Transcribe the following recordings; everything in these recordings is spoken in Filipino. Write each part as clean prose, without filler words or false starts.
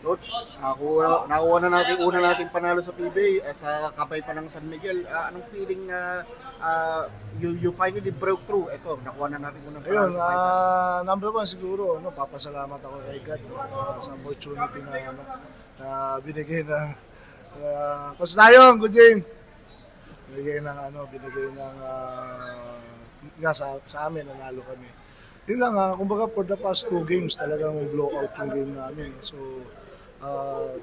Coach, nakuha na natin una nating panalo sa PBA sa kapay pa ng San Miguel. Anong feeling na you finally broke through? Ito, nakuha na natin unang Ayun, panalo sa Python. number one siguro, papasalamat ako kay God sa opportunity na binigay ng Coach Dayong, good game. Binigay ng nga sa amin, nanalo kami. Yun lang, kumbaga for the past 2 games talagang blowout yung game namin. So,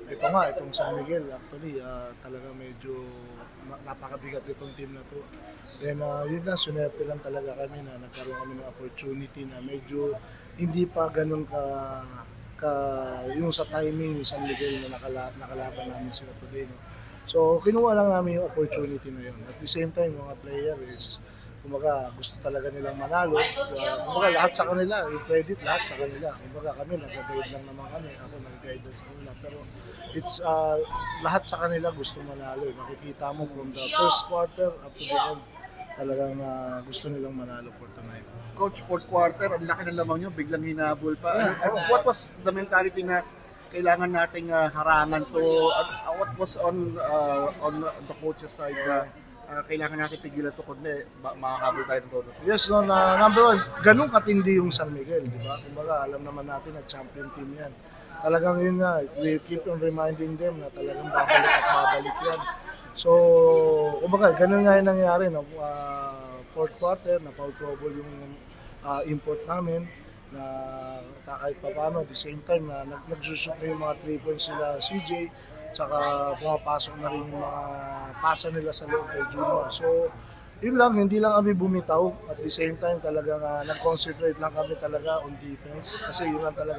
itong San Miguel actually talagang medyo napakabigat itong team na to. Then yun lang, sunerte lang talaga kami na nagkaroon kami ng opportunity na medyo hindi pa ganun ka yung sa timing yung San Miguel na nakalaban namin sila today. No? So kinuha lang namin yung opportunity na yun. At the same time, mga player is kumbaga gusto talaga nilang manalo. Kumbaga lahat sa kanila, i-credit lahat sa kanila. Kumbaga kami, nag-guide lang naman kami. Ako nag-guide sa kanila. Pero it's lahat sa kanila gusto manalo. Makikita mo from the first quarter up to the end, talagang gusto nilang manalo for tonight. Coach, fourth quarter, ang laki ng lamang nyo, biglang hinabol pa. What was the mentality na kailangan nating harangan to? What was on the coach's side na kailangan natin pigilan to kundi makakabol tayo ng todo? Yes, no, number one, ganun katindi yung San Miguel, di ba? Kumbaga, alam naman natin na champion team yan. Talagang yun nga, we keep on reminding them na talagang babalik at babalik yan. So, kumbaga, ganun nga yung nangyari. No? Fourth quarter, na-foul trouble yung import namin na kahit pa paano, at the same time na nagsushoot na yung mga 3 points sila CJ, saka pumapasok na rin yung mga pasa nila sa loob kay Junior. So, yun lang, hindi lang kami bumitaw. At the same time, talagang nag-concentrate lang kami talaga on defense. Kasi yun lang talaga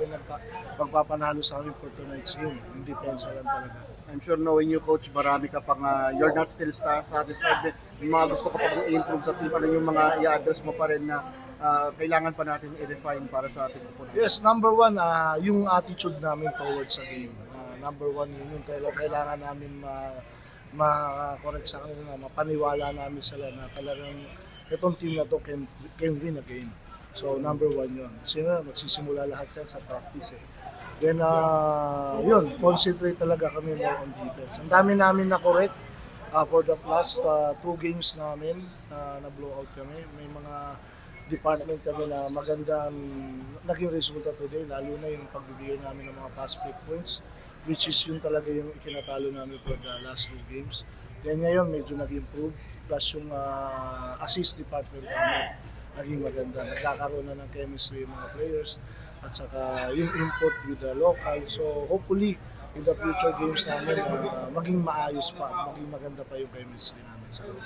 magpapanalo sa amin for tonight's game. Yung defense lang talaga. I'm sure knowing you, Coach, marami ka pang, you're not still satisfied. Yung mga gusto ko pang i-improve sa team, ano yung mga i-address mo pa rin na kailangan pa natin i-refine para sa ating opponent? Yes, number one, yung attitude namin towards the game. Number one, yun yung kailangan namin ma-correct sa kanila, mapaniwala namin sila na talagang itong team na to can win a game. So number one yun. Kasi magsisimula lahat yan sa practice eh. Then yun, concentrate talaga kami more on defense. Ang dami namin na-correct for the last 2 games namin na blowout kami. May mga department kami na magandang naging resulta today, lalo na yung pagbibigay namin ng mga pass break points, which is yun talaga yung ikinatalo namin for the last 2 games. Then ngayon medyo nag-improve, plus yung assist department namin naging maganda. Nagkakaroon na ng chemistry yung mga players at saka yung import with the local. So hopefully in the future games namin maging maayos pa, maging maganda pa yung chemistry namin sa loob.